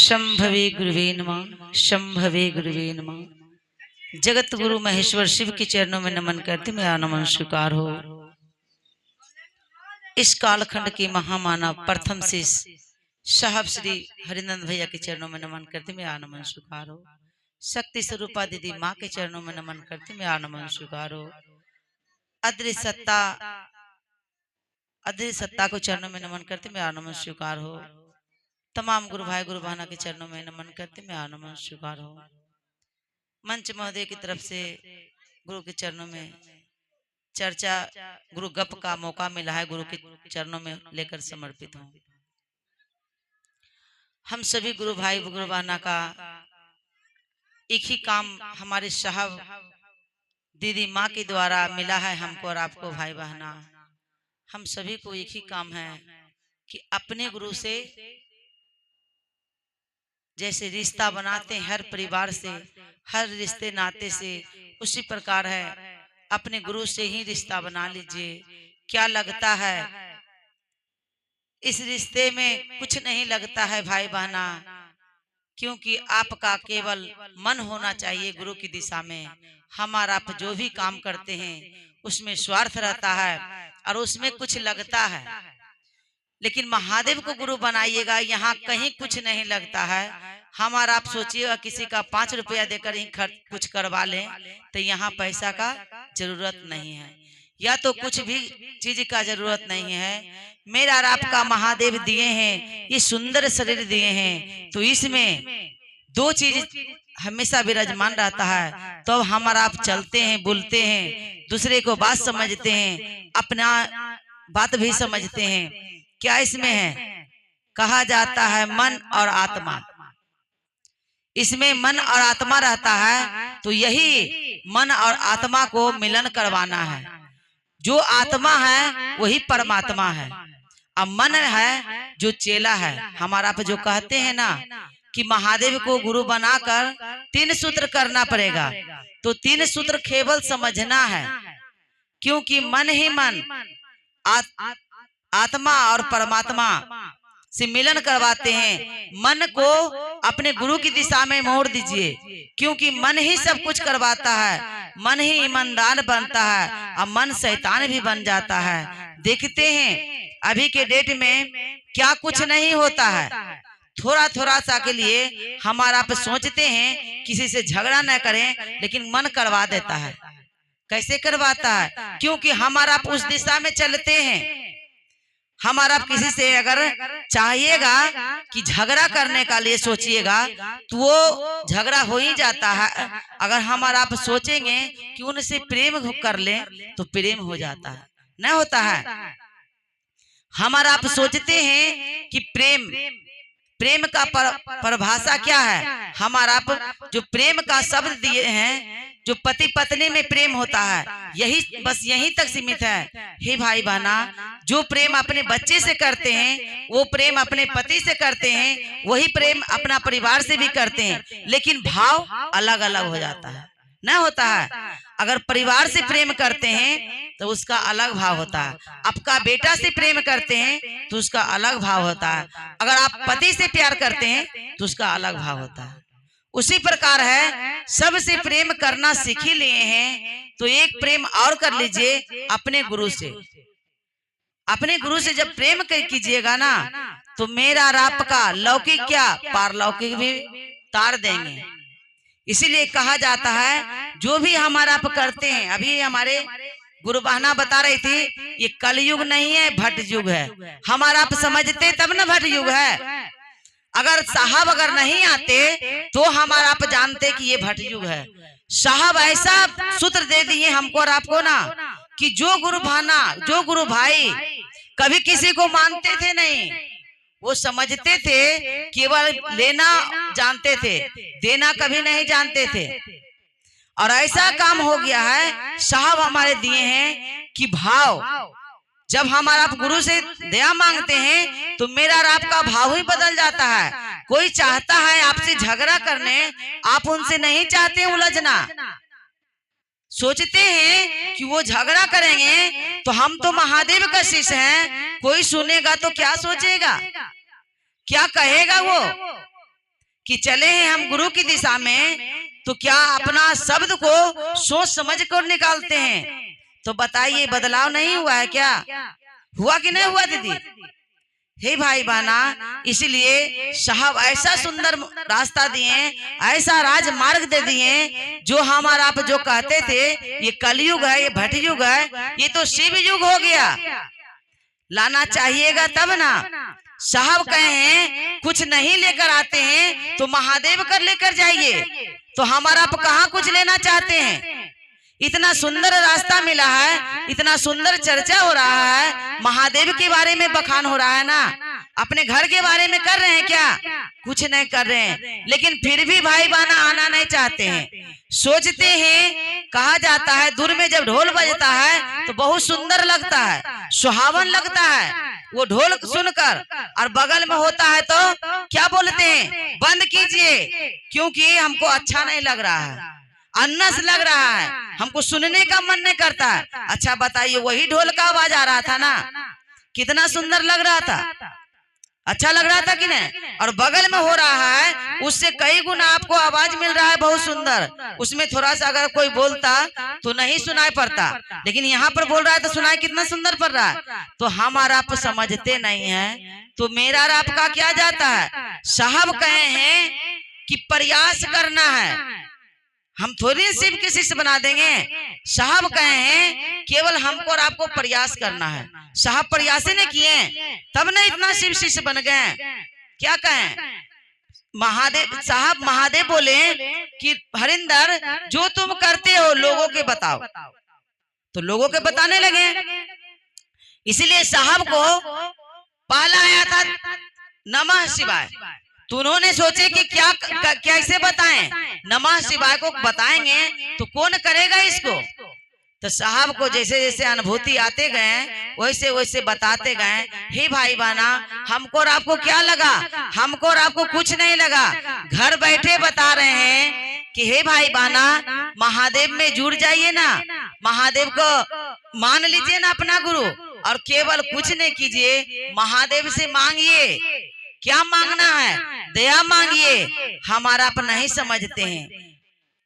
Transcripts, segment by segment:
शंभवे गुरुवे नमः। शंभवे गुरुवे नमः। जगत गुरु महेश्वर शिव के चरणों में नमन करते मेरा नमन स्वीकार हो। इस कालखंड के महामानव प्रथम शिष्य साहब श्री हरिनंद भैया के चरणों में नमन करते मेरा नमन स्वीकार हो। शक्ति स्वरूपा दीदी माँ के चरणों में नमन करते मेरा नमन स्वीकार हो। अदृश्य सत्ता को चरणों में नमन करते मेरा नमन स्वीकार हो। तमाम गुरु भाई गुरु बहना के चरणों में नमन करते मेरा नमन स्वीकार हो। मंच महोदय की तरफ से गुरु के चरणों में चर्चा गुरु गप का मौका मिला है, गुरु के चरणों में लेकर समर्पित हूँ। हम सभी गुरु भाई गुरु बहना का एक ही काम हमारे साहब दीदी माँ के द्वारा मिला है हमको और आपको भाई बहना। हम सभी को एक ही काम है कि अपने गुरु से जैसे रिश्ता बनाते हैं हर परिवार से, हर रिश्ते नाते से, उसी प्रकार है अपने गुरु से ही रिश्ता बना लीजिए। क्या लगता है इस रिश्ते में? कुछ नहीं लगता है भाई बहना, क्योंकि आपका केवल मन होना चाहिए गुरु की दिशा में। हमारा आप जो भी काम करते हैं उसमें स्वार्थ रहता है और उसमें कुछ लगता है, लेकिन महादेव को गुरु बनाइएगा, यहाँ कहीं कुछ नहीं लगता है। हमारा आप सोचिएगा किसी का 5 रुपया देकर ही कुछ करवा लें तो यहाँ पैसा का जरूरत नहीं है, या तो कुछ भी चीज का जरूरत नहीं है। मेरा और आपका महादेव दिए हैं, ये सुंदर शरीर दिए हैं, तो इसमें 2 चीज हमेशा विराजमान रहता है। तो हमारा आप चलते हैं, बोलते हैं, दूसरे को बात समझते हैं, अपना बात भी समझते हैं। क्या इसमें है? कहा जाता है मन और आत्मा। इसमें मन और आत्मा रहता है, तो यही मन और आत्मा को मिलन करवाना है। जो आत्मा है वही परमात्मा है, अब मन है जो चेला है। हमारा आप जो कहते हैं ना कि महादेव को गुरु बनाकर 3 सूत्र करना पड़ेगा, तो 3 सूत्र केवल समझना है, क्योंकि मन ही मन आत्मा और परमात्मा से मिलन करवाते हैं। मन को अपने गुरु की दिशा में मोड़ दीजिए, क्योंकि मन ही सब कुछ करवाता है। मन ही ईमानदार बनता है और मन शैतान भी बन जाता है। देखते हैं अभी के डेट में क्या कुछ नहीं होता है। थोड़ा थोड़ा सा के लिए हमारा आप सोचते हैं किसी से झगड़ा न करें, लेकिन मन करवा देता है। कैसे करवाता है? क्योंकि हमारा आप उस दिशा में चलते हैं। हमारा किसी से अगर चाहिएगा कि झगड़ा करने का लिए सोचिएगा तो वो झगड़ा हो ही जाता है। अगर हमारा आप सोचेंगे कि उनसे प्रेम कर लें तो प्रेम हो जाता है, नहीं होता है। हमारा आप सोचते हैं कि प्रेम का परिभाषा क्या है? हमारा आप जो प्रेम का शब्द दिए हैं, जो पति पत्नी में प्रेम होता है, यही बस यहीं तक सीमित है। हे भाई बहना, जो प्रेम अपने बच्चे से करते हैं वो प्रेम अपने पति से करते हैं, वही प्रेम अपना परिवार से भी करते हैं, लेकिन भाव अलग अलग हो जाता है, न होता है। अगर परिवार से प्रेम करते हैं तो उसका अलग भाव होता है। आपका बेटा से प्रेम करते हैं तो उसका अलग भाव होता है। अगर आप पति से प्यार करते हैं तो उसका अलग भाव होता है। उसी प्रकार है, सबसे प्रेम करना सीख ही लिए हैं तो एक प्रेम और कर लीजिए अपने गुरु से। अपने गुरु से जब प्रेम कीजिएगा ना, तो मेरा और आपका लौकिक क्या पारलौकिक भी तार देंगे। इसीलिए कहा जाता है जो भी हमारा आप करते हैं, अभी हमारे गुरु बहना बता रही थी, ये कलयुग नहीं है, भट युग है। हमारा आप समझते तब ना भट युग है। अगर साहब अगर नहीं आते तो हमारा आप जानते कि ये भट युग है। साहब ऐसा सूत्र दे दिए हमको और आपको ना कि जो गुरु बहना, जो गुरु भाई कभी किसी को मानते थे नहीं, वो समझते थे, केवल लेना जानते थे, देना कभी नहीं जानते थे। और ऐसा काम हो गया है, साहब हमारे दिए हैं कि भाव, जब हमारा आप गुरु से दया मांगते हैं तो मेरा और आपका भाव ही बदल जाता है। कोई चाहता है आपसे झगड़ा करने, आप उनसे नहीं चाहते उलझना। सोचते हैं कि वो झगड़ा करेंगे तो हम तो महादेव का शिष्य हैं, कोई सुनेगा तो क्या सोचेगा, क्या कहेगा वो। कि चले हैं हम गुरु की दिशा में, तो क्या अपना शब्द को सोच समझ कर निकालते हैं। तो बताइए बदलाव नहीं हुआ है क्या? हुआ कि नहीं हुआ दीदी? हे भाई बहना, इसलिए साहब ऐसा सुंदर रास्ता दिए, ऐसा राजमार्ग दे दिए, जो हमारा आप जो कहते थे ये कलयुग है, ये भटयुग है, ये तो शिव युग हो गया। लाना चाहिएगा तब ना। साहब कहे हैं कुछ नहीं लेकर आते हैं तो महादेव कर लेकर जाइए। तो हमारा आप कहाँ कुछ लेना चाहते हैं? इतना सुंदर रास्ता मिला है, इतना सुंदर चर्चा हो रहा है, महादेव के बारे में बखान हो रहा है ना। अपने घर के बारे में कर रहे हैं क्या? कुछ नहीं कर रहे हैं। लेकिन फिर भी भाई बहना आना नहीं चाहते हैं। सोचते हैं, कहा जाता है दूर में जब ढोल बजता है तो बहुत सुंदर लगता है, सुहावन लगता है वो ढोल सुनकर, और बगल में होता है तो क्या बोलते हैं, बंद कीजिए क्योंकि हमको अच्छा नहीं लग रहा है, अन्नस लग रहा है, हमको सुनने का मन नहीं करता। अच्छा बताइए, वही ढोल का आवाज आ रहा था ना, कितना सुंदर लग रहा था, अच्छा लग रहा था कि नहीं? और बगल में हो रहा है उससे कई गुना आपको आवाज मिल रहा है, बहुत सुंदर। उसमें थोड़ा सा अगर कोई बोलता तो नहीं सुनाई पड़ता, लेकिन यहाँ पर बोल रहा है तो सुनाई कितना सुंदर पड़ रहा है। तो हम और आप समझते नहीं है, तो मेरा और आपका क्या जाता है। साहब कहे हैं कि प्रयास करना है, हम थोड़ी शिव के शिष्य बना देंगे। साहब कहे हैं केवल हमको और आपको प्रयास करना है। साहब प्रयास ने किए तब न इतना शिव शिष्य बन गए। क्या कहें महादेव, साहब महादेव बोले कि हरिंदर जो तुम करते हो लोगों के बताओ, तो लोगों के बताने लगे। इसीलिए साहब को पहला आया था नमः शिवाय, तो उन्होंने सोचे कि क्या कैसे बताएं, नमः शिवाय को बताएंगे तो कौन करेगा इसको। तो साहब को जैसे जैसे अनुभूति आते गए वैसे वैसे बताते गए। हे भाई बहना, हमको और आपको क्या लगा, हमको और आपको कुछ नहीं लगा। घर बैठे बता रहे हैं कि हे भाई बहना महादेव में जुड़ जाइए ना, महादेव को मान लीजिए ना अपना गुरु, और केवल कुछ नहीं कीजिए, महादेव से मांगिए। क्या मांगना है? दया मांगिए। हमारा आप नहीं समझते हैं।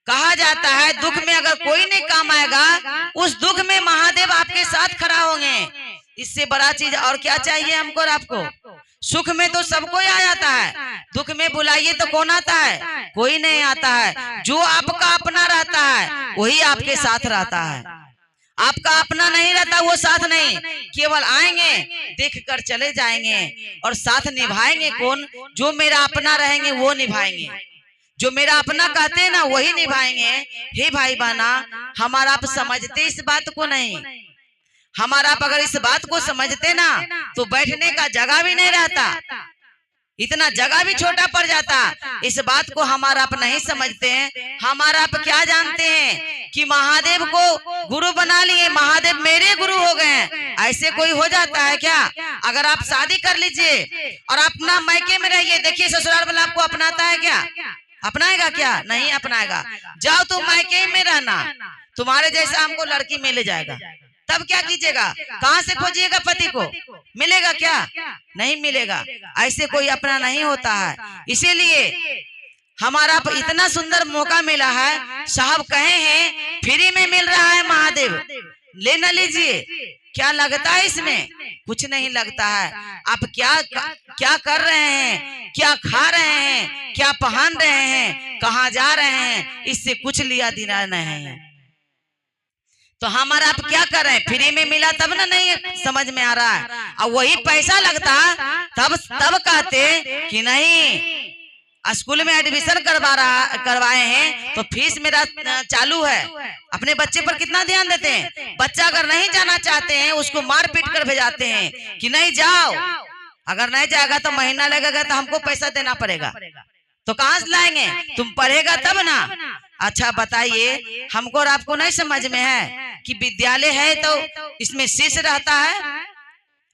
कहा जाता है दुख में अगर कोई नहीं काम आएगा, उस दुख में महादेव आपके साथ खड़ा होंगे। इससे बड़ा चीज और क्या चाहिए हमको और आपको। सुख में तो सबको आ जाता है, दुख में बुलाइए तो कौन आता है? कोई नहीं आता है। जो आपका अपना रहता है वही आपके साथ रहता है, आपका अपना नहीं रहता वो साथ नहीं। केवल आएंगे, देख कर चले जाएंगे, और साथ निभाएंगे कौन? जो मेरा अपना रहेंगे वो निभाएंगे, जो मेरा अपना कहते हैं ना वही निभाएंगे। हे भाई बहना, हमारा आप समझते इस बात को नहीं। हमारा आप अगर इस बात को समझते ना तो बैठने का जगह भी नहीं रहता, इतना जगह भी छोटा पड़ जाता। इस बात को हमारा आप नहीं समझते हैं। हमारा आप क्या जानते हैं कि महादेव को गुरु बना लिए, महादेव मेरे गुरु हो गए। ऐसे कोई हो जाता है क्या? अगर आप शादी कर लीजिए और अपना मायके में रहिए, देखिए ससुराल वाला आपको अपनाता है क्या? अपनाएगा क्या? नहीं अपनाएगा। जाओ तुम मायके में रहना, तुम्हारे जैसा हमको लड़की मिल जाएगा, तब क्या कीजिएगा? कहाँ से खोजिएगा पति को? मिलेगा क्या? नहीं मिलेगा। ऐसे कोई अपना नहीं होता है। इसीलिए हमारा इतना सुंदर मौका मिला है। साहब कहे हैं फ्री में मिल रहा है महादेव, ले न लीजिए। क्या लगता है इसमें? कुछ नहीं लगता है। आप क्या कर रहे हैं, क्या खा रहे हैं, क्या पहन रहे हैं, कहाँ जा रहे हैं, इससे कुछ लिया देना नहीं है। तो हमारा आप क्या कर रहे हैं? फ्री में मिला तब ना नहीं समझ में आ रहा है। और वही पैसा लगता तब कहते कि नहीं स्कूल में एडमिशन करवाए हैं तो फीस मेरा चालू है। अपने बच्चे पर कितना ध्यान देते हैं। बच्चा अगर नहीं जाना चाहते हैं उसको मार पीट कर भेजाते हैं कि नहीं जाओ, अगर नहीं जाएगा तो महीना लगेगा तो हमको पैसा देना पड़ेगा। तो कहाँ से लाएंगे? तुम पढ़ेगा तब ना। अच्छा बताइए, हमको और आपको नहीं समझ में है कि विद्यालय है तो इसमें शिष्य रहता है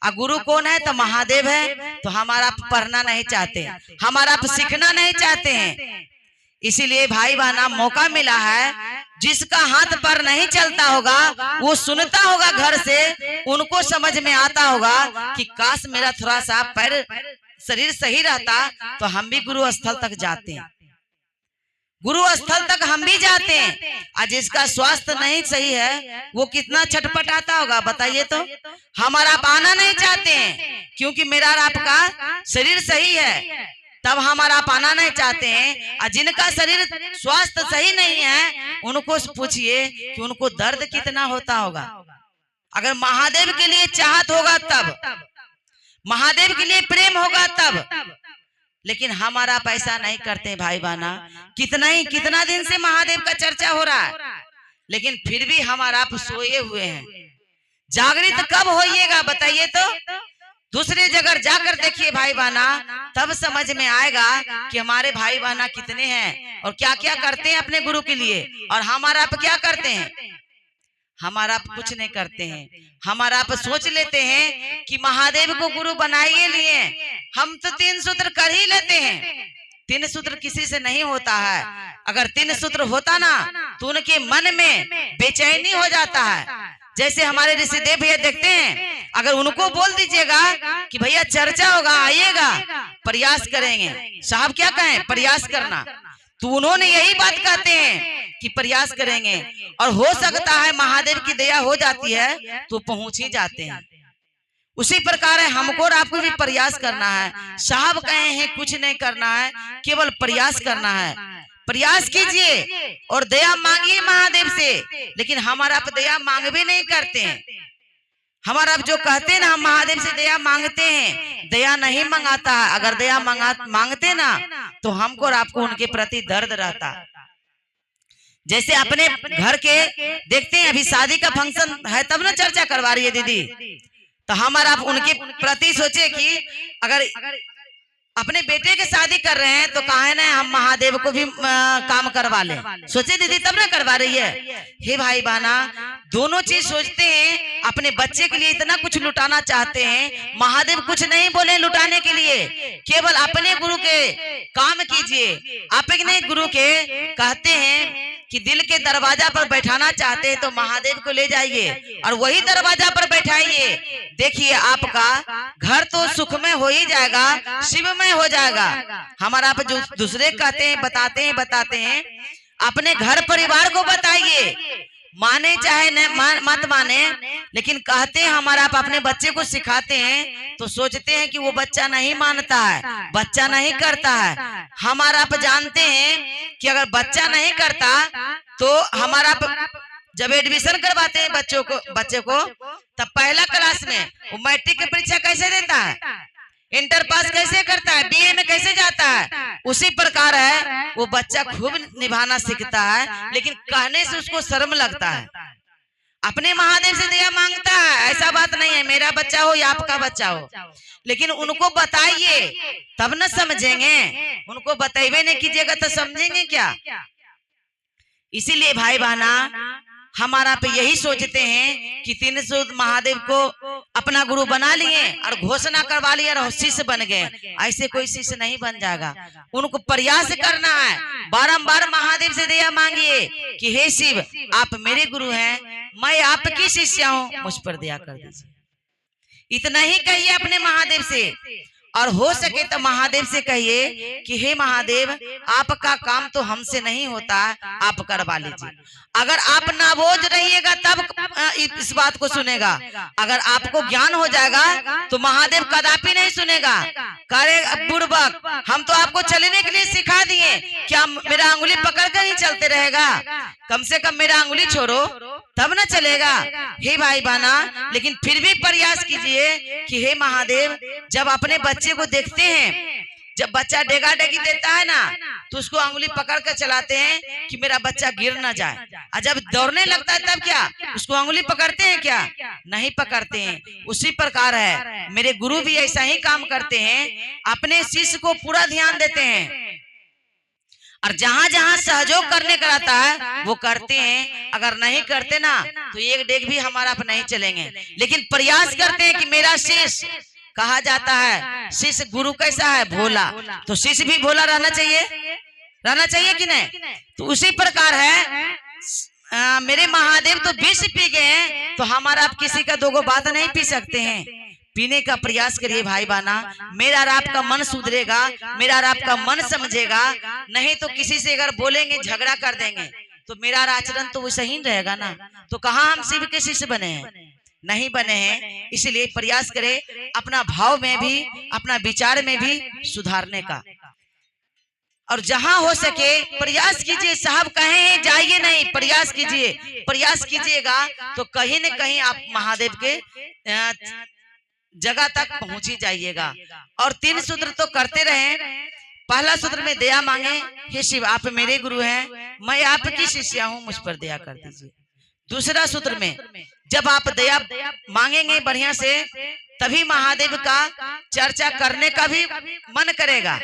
और गुरु कौन है? तो महादेव है। तो हमारा आप पढ़ना नहीं चाहते, हमारा आप सीखना नहीं चाहते हैं। इसीलिए भाई बहना मौका मिला है, जिसका हाथ पर नहीं चलता होगा वो सुनता होगा घर से, उनको समझ में आता होगा कि काश मेरा थोड़ा सा पैर शरीर सही रहता तो हम भी गुरु स्थल तक जाते हैं, गुरु स्थल तक हम भी जाते हैं। और जिसका स्वास्थ्य नहीं सही है वो कितना छटपटाता होगा बताइए तो। हमारा आप आना नहीं चाहते हैं क्योंकि मेरा और आपका शरीर सही है, तब हमारा आप आना नहीं चाहते हैं। और जिनका शरीर स्वास्थ्य सही नहीं है उनको पूछिए कि उनको दर्द कितना होता होगा। अगर महादेव के लिए चाहत होगा तब, महादेव के लिए प्रेम होगा तब, लेकिन हमारा पैसा नहीं करते भाई बहना। कितना दिन से महादेव का चर्चा हो रहा है, लेकिन फिर भी हमारा आप सोए हुए हैं। जागृत कब होइएगा बताइए तो। दूसरे जगह जाकर देखिए भाई बहना, तब समझ में आएगा कि हमारे भाई बहना कितने हैं और क्या क्या करते हैं अपने गुरु के लिए, और हमारा आप क्या करते हैं। हमारा आप कुछ नहीं करते हैं। हमारा आप सोच लेते हैं कि महादेव को गुरु बनाए लिए हम तो 3 सूत्र कर ही लेते हैं। 3 सूत्र किसी से नहीं होता है। अगर 3 सूत्र होता ना तो उनके मन में बेचैनी हो जाता है। जैसे हमारे ऋषिदेव भैया देखते हैं, अगर उनको बोल दीजिएगा कि भैया चर्चा होगा आइएगा, प्रयास करेंगे। साहब क्या कहें, प्रयास करना, तो उन्होंने यही बात कहते हैं कि प्रयास करेंगे। और हो सकता है महादेव की दया हो जाती है तो पहुंच ही जाते हैं। उसी प्रकार है हमको और आपको भी प्रयास करना है। साहब कहे हैं कुछ नहीं करना है, केवल प्रयास करना है। प्रयास कीजिए और दया मांगिए महादेव से, लेकिन हमारा आप दया मांग भी नहीं करते हैं। हमारा आप जो कहते हैं ना हम महादेव से दया मांगते हैं, दया नहीं मंगाता है। अगर दया मांगते ना तो हमको और आपको उनके प्रति दर्द रहता। जैसे अपने घर के देखते हैं, अभी शादी का फंक्शन है तब ना चर्चा करवा रही है दीदी, तो हमारा आप उनके प्रति सोचे कि अगर अपने बेटे के शादी कर रहे हैं तो कहे ना हम महादेव को भी काम करवा ले। सोचे दीदी तब ना करवा रही है। हे भाई बहना, दोनों चीज सोचते हैं। अपने बच्चे के लिए इतना कुछ लुटाना चाहते हैं, महादेव कुछ नहीं बोले लुटाने के लिए, केवल अपने गुरु के काम कीजिए। अपने गुरु के कहते हैं कि दिल के दरवाजा पर बैठाना चाहते हैं तो महादेव को ले जाइए और वही दरवाजा पर बैठाइए। देखिए आपका घर तो सुखमय हो ही जाएगा, शिवमय हो जाएगा। हमारा आप जो दूसरे कहते हैं बताते हैं अपने घर परिवार को बताइए, माने चाहे न मत माने, लेकिन कहते हैं हमारा आप अपने बच्चे को सिखाते हैं तो सोचते हैं कि वो बच्चा नहीं मानता है, बच्चा नहीं करता है। हमारा आप जानते हैं कि अगर बच्चा नहीं करता तो हमारा जब एडमिशन करवाते हैं बच्चे को तब पहला क्लास में वो मैट्रिक की परीक्षा कैसे देता है, इंटर पास कैसे करता है, बीए में कैसे जाता है, उसी प्रकार है वो बच्चा खूब निभाना सीखता है, लेकिन कहने से उसको शर्म लगता है। अपने महादेव से दया मांगता है, ऐसा बात नहीं है मेरा बच्चा हो या आपका बच्चा हो, लेकिन उनको बताइए तब न समझेंगे। उनको बताइए नहीं कीजिएगा तो समझेंगे क्या। इसीलिए भाई बहना हमारा पे यही सोचते हैं कि 3 सूत्र महादेव को अपना गुरु बना लिए और घोषणा करवा लिए और शिष्य बन गए। ऐसे कोई शिष्य नहीं बन जाएगा। उनको प्रयास करना है, बारंबार महादेव से दया मांगिए कि हे शिव आप मेरे गुरु हैं, मैं आपकी शिष्या हूँ, मुझ पर दया कर दीजिए। इतना ही कहिए अपने महादेव से। और हो सके तो महादेव से कहिए कि हे महादेव आपका काम तो हमसे नहीं होता, आप करवा लीजिए। अगर आप नाबोझ रहिएगा तब इस बात को सुनेगा। अगर आपको ज्ञान हो जाएगा तो महादेव कदापि नहीं सुनेगा। करे बुड़बक, हम तो आपको चलने के लिए सिखा दिए, क्या मेरा अंगुली पकड़ कर ही चलते रहेगा? कम से कम मेरा अंगुली छोड़ो तब ना चलेगा। हे भाई बहना, लेकिन फिर भी प्रयास कीजिए कि हे महादेव जब अपने बच्चे को देखते हैं, जब बच्चा डेगा डेगी देता है ना तो उसको अंगुली पकड़ कर चलाते हैं कि मेरा बच्चा गिर ना जाए। और जब दौड़ने लगता है तब क्या उसको अंगुली पकड़ते हैं क्या? नहीं पकड़ते हैं। उसी प्रकार है मेरे गुरु भी ऐसा ही काम करते हैं, अपने शिष्य को पूरा ध्यान देते हैं और जहां जहां सहयोग करने का रहता है वो करते हैं। अगर नहीं करते ना तो एक डेग भी हमारा आप नहीं चलेंगे, लेकिन प्रयास करते हैं कि मेरा शिष्य, कहा जाता है शिष्य गुरु कैसा है, भोला, तो शिष्य भी भोला रहना चाहिए कि नहीं? तो उसी प्रकार है मेरे महादेव तो विष पी गए हैं तो हमारा आप किसी का 2 बात नहीं पी सकते हैं। पीने का प्रयास करिए भाई बहना। मेरा और आपका मन सुधरेगा, मेरा और आपका मन समझेगा। नहीं तो किसी से अगर बोलेंगे झगड़ा कर देंगे तो मेरा आचरण तो वैसा ही रहेगा ना। तो कहाँ हम शिव के शिष्य बने हैं? नहीं बने हैं। इसलिए प्रयास करें अपना भाव में भी, अपना विचार में भी सुधारने का। और जहां हो सके प्रयास कीजिए। साहब कहे हैं जाइए नहीं, प्रयास कीजिए। प्रयास कीजिएगा तो कहीं न कहीं आप महादेव के जगह तक पहुंच ही जाइएगा। और 3 सूत्र तो करते रहे। पहला सूत्र में दया मांगे, हे शिव आप मेरे गुरु हैं, मैं आपकी शिष्या हूँ, मुझ पर दया कर दीजिए। दूसरा सूत्र में जब आप दया मांगेंगे बढ़िया से, तभी महादेव का चर्चा करने का भी मन करेगा,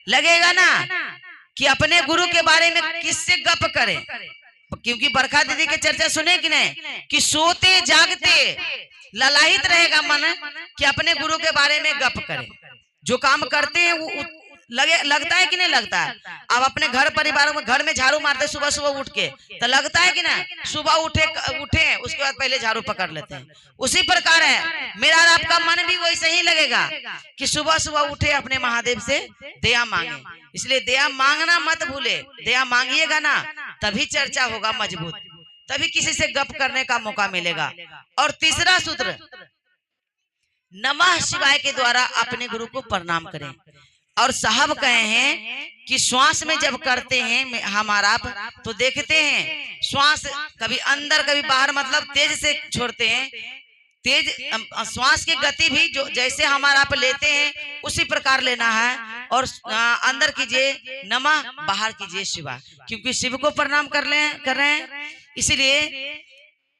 लगेगा ना कि अपने गुरु के बारे में किससे गप करें। क्योंकि बरखा दीदी के चर्चा सुने कि नहीं, कि सोते जागते ललाहित रहेगा मन कि अपने गुरु के बारे में गप करें। जो काम करते हैं वो लगता है कि नहीं लगता है। अब अपने घर परिवारों में, घर में झाड़ू मारते सुबह सुबह उठ के, तो लगता है कि ना सुबह उठे उसके बाद पहले झाड़ू पकड़ लेते हैं। उसी प्रकार है मेरा और आपका मन भी वैसे ही लगेगा कि सुबह सुबह उठे अपने महादेव से दया मांगे। इसलिए दया मांगना मत भूले। दया मांगिएगा ना तभी चर्चा होगा मजबूत, तभी किसी से गप करने का मौका मिलेगा। और तीसरा सूत्र, नमः शिवाय के द्वारा अपने गुरु को प्रणाम करें। और साहब कहे हैं कि श्वास में जब करते हैं हमारा तो देखते हैं श्वास कभी अंदर कभी बाहर, मतलब तेज से छोड़ते हैं। तेज श्वास की गति भी जो जैसे हमारा आप लेते हैं उसी प्रकार लेना है। और अंदर कीजिए नमः, बाहर कीजिए शिवाय, क्योंकि शिव को प्रणाम कर रहे हैं। इसलिए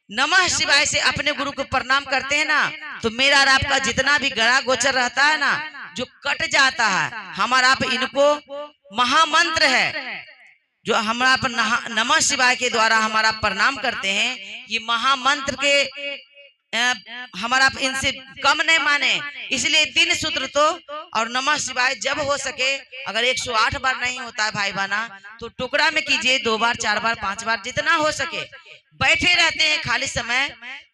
नमः शिवाय से अपने गुरु को प्रणाम करते हैं ना, तो मेरा और आपका जितना भी गड़ा गोचर रहता है ना, जो कट जाता है। हमारा आप इनको महामंत्र है जो हमारा आप नमः शिवाय के द्वारा हमारा प्रणाम करते हैं, ये महामंत्र के हमारा आप इनसे कम नहीं माने। इसलिए 3 सूत्र तो, और नमः शिवाय जब हो सके, अगर 108 बार नहीं होता है भाई बहना तो टुकड़ा में कीजिए, 2 बार 4 बार 5 बार जितना हो सके। बैठे रहते हैं खाली समय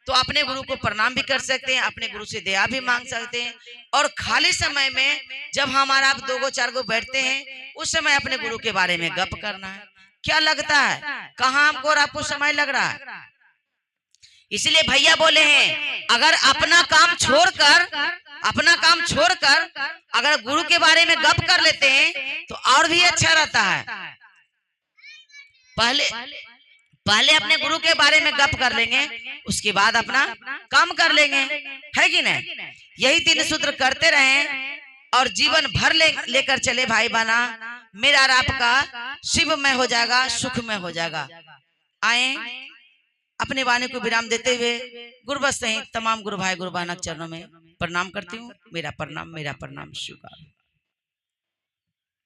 तो अपने गुरु को प्रणाम भी कर सकते हैं, अपने गुरु से दया भी मांग सकते हैं। और खाली समय में जब हमारा आप 2 गो 4 गो बैठते हैं उस समय अपने गुरु के बारे में गप करना है। क्या लगता है कहाँ हमको और आपको समय लग रहा है? इसलिए भैया बोले हैं अगर अपना काम छोड़कर अगर गुरु के बारे में गप कर लेते हैं तो और भी अच्छा रहता है। पहले अपने गुरु के बारे में गप कर लेंगे, उसके बाद अपना काम कर लेंगे, है कि नहीं? यही 3 सूत्र करते रहें और जीवन भर लेकर चले भाई बहना। मेरा और आपका शिवमय हो जाएगा, सुखमय हो जाएगा। आए अपने वाणी को विराम देते हुए गुरुवत्स सहित तमाम गुरु भाई गुरु बहनों के चरणों में प्रणाम करती हूँ। मेरा प्रणाम, मेरा प्रणाम स्वीकार।